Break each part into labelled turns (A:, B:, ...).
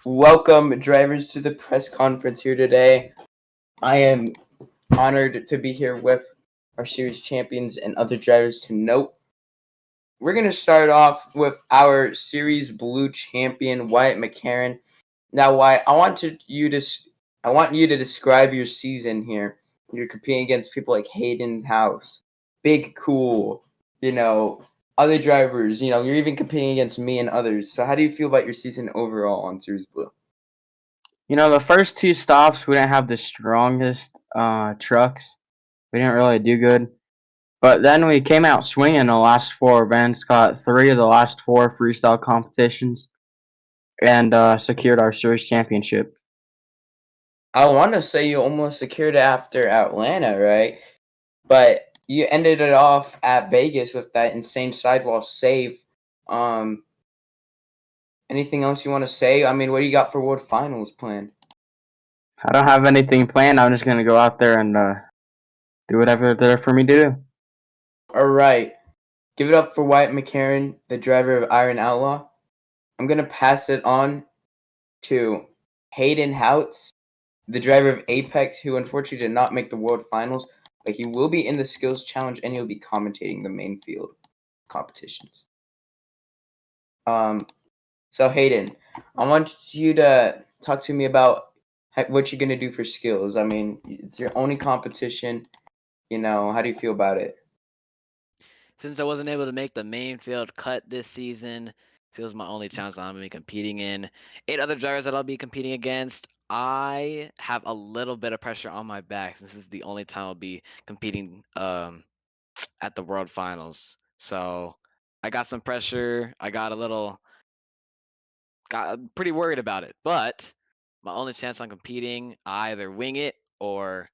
A: Welcome, drivers, to the press conference here today. I am honored to be here with our series champions and other drivers to note. We're going to start off with our series blue champion, Wyatt McCarron. Now, Wyatt, I want you to describe your season here. You're competing against people like Hayden House, Big Cool, other drivers. You're even competing against me and others. So, how do you feel about your season overall on Series Blue?
B: The first two stops, we didn't have the strongest trucks. We didn't really do good. But then we came out swinging the last four events, got three of the last four freestyle competitions, and secured our series championship.
A: I want to say you almost secured it after Atlanta, right? But you ended it off at Vegas with that insane sidewall save. Um, Anything else you want to say? I mean, what do you got for World Finals planned?
B: I don't have anything planned. I'm just going to go out there and do whatever there for me to do.
A: All right. Give it up for Wyatt McCarron, the driver of Iron Outlaw. I'm going to pass it on to Hayden Houts, the driver of Apex, who unfortunately did not make the World Finals, but he will be in the Skills Challenge and he'll be commentating the main field competitions. So Hayden, I want you to talk to me about what you're gonna do for skills. I mean, it's your only competition. How do you feel about it?
C: Since I wasn't able to make the main field cut this season, this was my only chance I'm gonna be competing in. 8 other drivers that I'll be competing against. I have a little bit of pressure on my back since this is the only time I'll be competing at the World Finals. So I got some pressure. Got pretty worried about it. But my only chance on competing, I either wing it or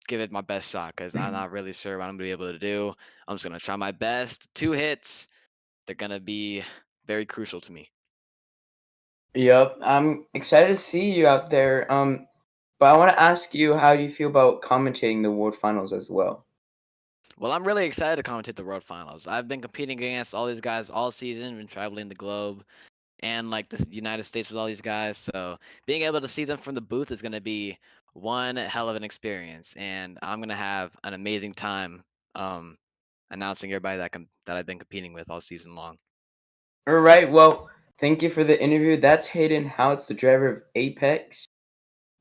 C: give it my best shot because I'm not really sure what I'm gonna be able to do. I'm just gonna try my best. 2 hits, they're gonna be very crucial to me.
A: Yep, I'm excited to see you out there. But I want to ask you, how do you feel about commentating the World Finals as well?
C: Well, I'm really excited to commentate the World Finals. I've been competing against all these guys all season, been traveling the globe and like the United States with all these guys. So being able to see them from the booth is gonna be one hell of an experience, and I'm gonna have an amazing time um, announcing everybody that I've been competing with all season long.
A: All right, well, thank you for the interview. That's Hayden Houts, the driver of Apex.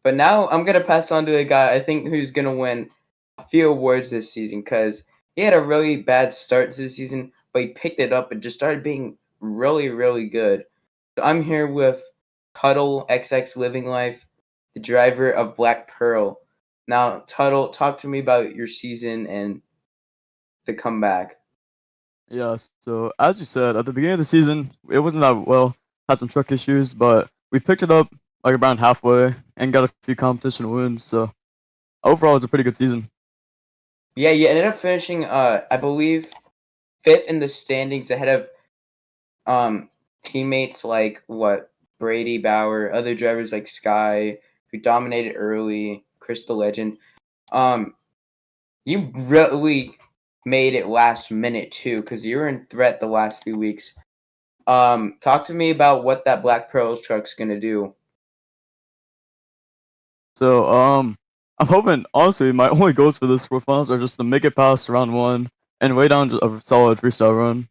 A: But now I'm gonna pass on to a guy I think who's gonna win a few awards this season because he had a really bad start to the season, but he picked it up and just started being really, really good. So I'm here with Tuttle XX Living Life, the driver of Black Pearl. Now, Tuttle, talk to me about your season and the comeback.
D: Yeah, so as you said, at the beginning of the season, it wasn't that well. Had some truck issues, but we picked it up like around halfway and got a few competition wins. So overall, it's a pretty good season.
A: Yeah, you ended up finishing, I believe, fifth in the standings ahead of um teammates like Brady Bauer, other drivers like Sky, who dominated early, Crystal Legend. Um, you really made it last minute too, because you were in threat the last few weeks. Talk to me about what that Black Pearls truck's gonna do.
D: So I'm hoping honestly my only goals for this World Finals are just to make it past round one and way down to a solid freestyle run.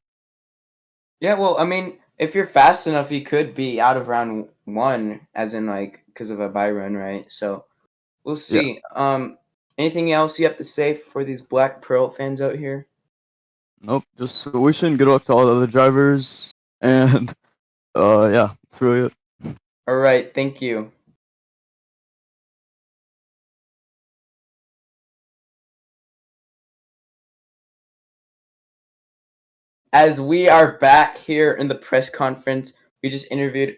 A: Yeah, well, I mean, if you're fast enough, you could be out of round one, as in like because of a bye run, right? So we'll
D: Yeah.
A: see. Anything else you have to say for these Black Pearl fans out here?
D: Nope. Just wishing good luck to all the other drivers and yeah, that's really it.
A: All right, thank you. As we are back here in the press conference, we just interviewed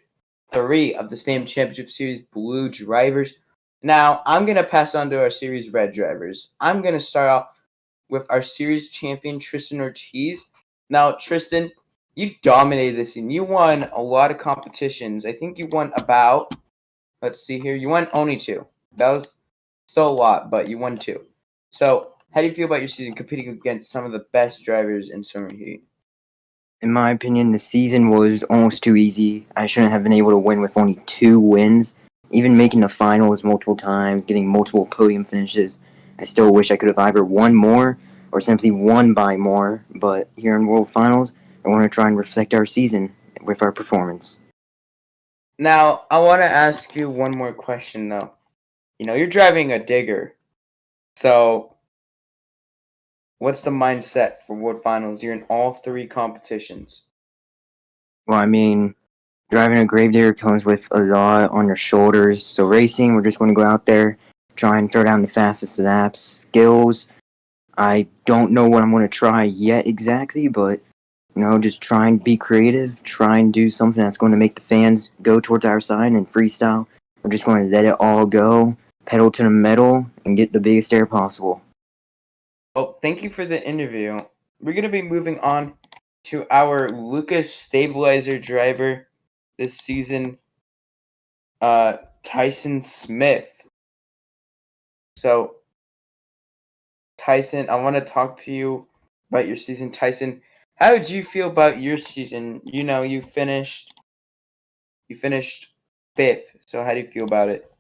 A: three of the Slam Championship Series blue drivers. Now, I'm going to pass on to our Series red drivers. I'm going to start off with our Series champion, Tristan Ortiz. Now, Tristan, you dominated this season. You won a lot of competitions. I think you won about, let's see here, you won only two. That was still a lot, but you won two. So, how do you feel about your season competing against some of the best drivers in summer heat?
E: In my opinion, the season was almost too easy. I shouldn't have been able to win with only 2 wins. Even making the finals multiple times, getting multiple podium finishes, I still wish I could have either won more or simply won by more. But here in World Finals, I want to try and reflect our season with our performance.
A: Now, I want to ask you one more question, though. You're driving a digger. So, what's the mindset for World Finals? You're in all 3 competitions.
E: Well, I mean, driving a gravedigger comes with a lot on your shoulders. So racing, we're just going to go out there, try and throw down the fastest laps. Skills, I don't know what I'm going to try yet exactly, but just try and be creative, try and do something that's going to make the fans go towards our side. And freestyle, we're just going to let it all go, pedal to the metal, and get the biggest air possible.
A: Well, thank you for the interview. We're going to be moving on to our Lucas stabilizer driver this season, Tyson Smith. So, Tyson, I want to talk to you about your season. Tyson, how did you feel about your season? You finished 5th. So, how do you feel about it?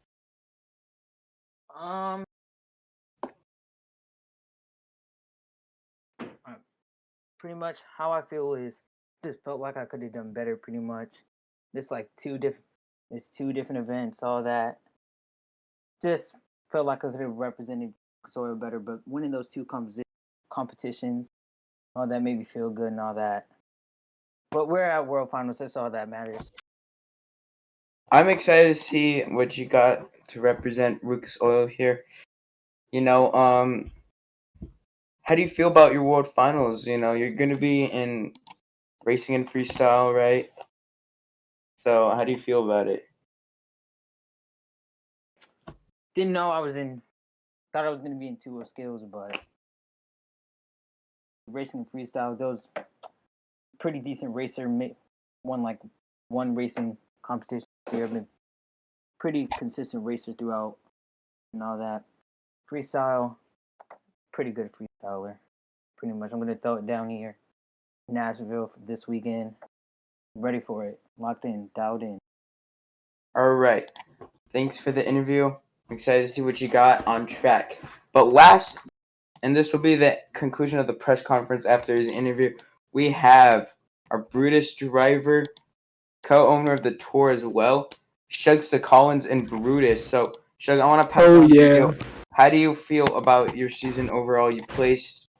F: Pretty much how I feel is just felt like I could have done better. Pretty much, it's like it's 2 different events. All that just felt like I could have represented soil better. But winning those 2 competitions, all that made me feel good and all that. But we're at World Finals. That's all that matters.
A: I'm excited to see what you got to represent Lucas Oil here. How do you feel about your World Finals? You're going to be in racing and freestyle, right? So, how do you feel about it?
F: Didn't know I was in. Thought I was gonna be in 2 skills, but racing and freestyle, those pretty decent racer. Won like 1 racing competition here. I've been pretty consistent racer throughout and all that. Freestyle, pretty good freestyler. Pretty much, I'm gonna throw it down here, Nashville this weekend. Ready for it, locked in, dialed in.
A: All right. Thanks for the interview. I'm excited to see what you got on track. But last, and this will be the conclusion of the press conference after his interview, we have our Brutus driver, co-owner of the tour as well, Shug Collins and Brutus. So, Shug, I want to pass it on to you. How do you feel about your season overall?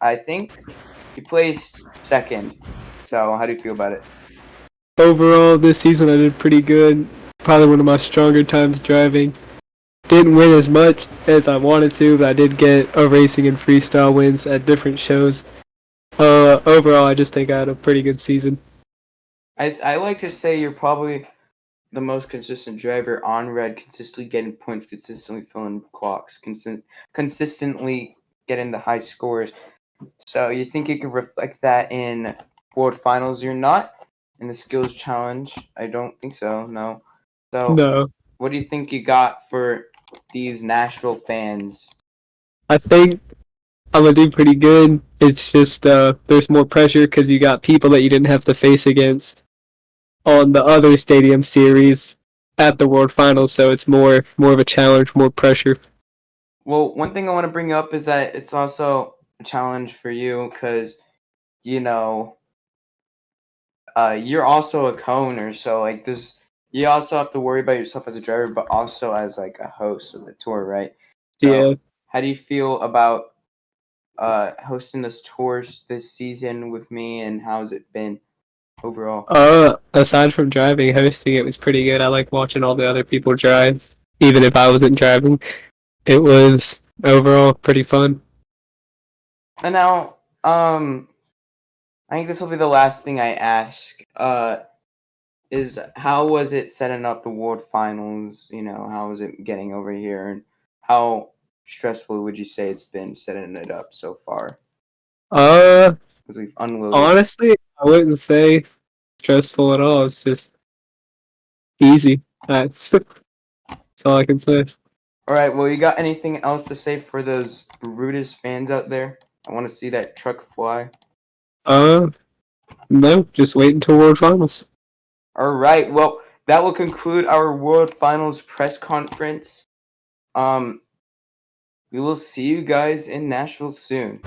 A: I think you placed 2nd. So, how do you feel about it?
G: Overall, this season I did pretty good. Probably one of my stronger times driving. Didn't win as much as I wanted to, but I did get a racing and freestyle wins at different shows. Overall, I just think I had a pretty good season.
A: I like to say you're probably the most consistent driver on red, consistently getting points, consistently filling clocks, consistently getting the high scores. So you think you could reflect that in World Finals? You're not in the skills challenge. I don't think so. No. So
G: No,
A: what do you think you got for these Nashville fans?
G: I think I'm gonna do pretty good. It's just there's more pressure because you got people that you didn't have to face against on the other stadium series at the World Finals, so it's more of a challenge, more pressure.
A: Well, one thing I want to bring up is that it's also a challenge for you because you know you're also a co-owner, so like this, you also have to worry about yourself as a driver, but also as like a host of the tour, right? So,
G: Yeah.
A: how do you feel about hosting this tours this season with me, and how's it been overall?
G: Aside from driving, hosting it was pretty good. I like watching all the other people drive, even if I wasn't driving. It was overall pretty fun.
A: And now, I think this will be the last thing I ask. Is how was it setting up the World Finals? How was it getting over here, and how stressful would you say it's been setting it up so far? Because we've unloaded.
G: Honestly, I wouldn't say stressful at all. It's just easy. That's all I can say.
A: All right. Well, you got anything else to say for those Brutus fans out there? I want to see that truck fly.
G: Uh, No, just wait until World Finals.
A: All right. Well, that will conclude our World Finals press conference. We will see you guys in Nashville soon.